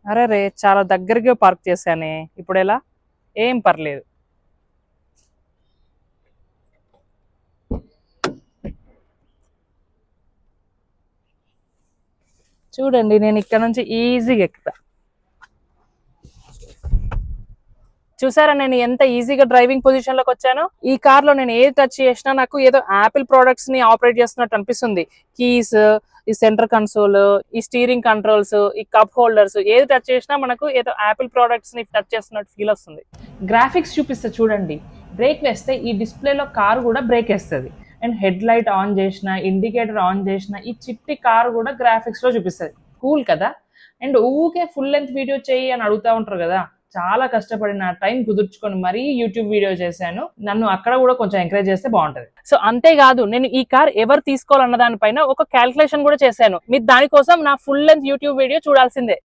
అరే రే చాలా దగ్గరగా పార్క్ చేశానే, ఇప్పుడు ఎలా? ఏం పర్లేదు. చూడండి నేను ఇక్కడ నుంచి ఈజీగా ఎక్కుతా. చూసారా నేను ఎంత ఈజీగా డ్రైవింగ్ పొజిషన్ లోకి వచ్చాను. ఈ కార్ లో నేను ఏది టచ్ చేసినా నాకు ఏదో యాపిల్ ప్రొడక్ట్స్ ని ఆపరేట్ చేస్తున్నట్టు అనిపిస్తుంది. కీస్, ఈ సెంటర్ కన్సోల్, ఈ స్టీరింగ్ కంట్రోల్స్, ఈ కప్ హోల్డర్స్ ఏది టచ్ చేసినా మనకు ఏదో యాపిల్ ప్రొడక్ట్స్ ని టచ్ చేస్తున్నట్టు ఫీల్ వస్తుంది. గ్రాఫిక్స్ చూపిస్తే చూడండి, బ్రేక్ వేస్తే ఈ డిస్ప్లేలో కార్ కూడా బ్రేక్ వేస్తుంది. అండ్ హెడ్ లైట్ ఆన్ చేసిన, ఇండికేటర్ ఆన్ చేసిన ఈ చిట్టి కార్ కూడా గ్రాఫిక్స్ లో చూపిస్తుంది. కూల్ కదా. అండ్ ఊకే ఫుల్ లెంత్ వీడియో చేయి అని అడుగుతా ఉంటారు కదా. చాలా కష్టపడి నా టైం కుదుర్చుకొని మరీ యూట్యూబ్ వీడియో చేశాను. నన్ను అక్కడ కూడా కొంచెం ఎంకరేజ్ చేస్తే బాగుంటది. సో అంతేకాదు నేను ఈ కార్ ఎవరు తీసుకోవాలన్న దానిపైన ఒక క్యాల్కులేషన్ కూడా చేశాను. మీరు దానికోసం నా ఫుల్ లెంత్ యూట్యూబ్ వీడియో చూడాల్సిందే.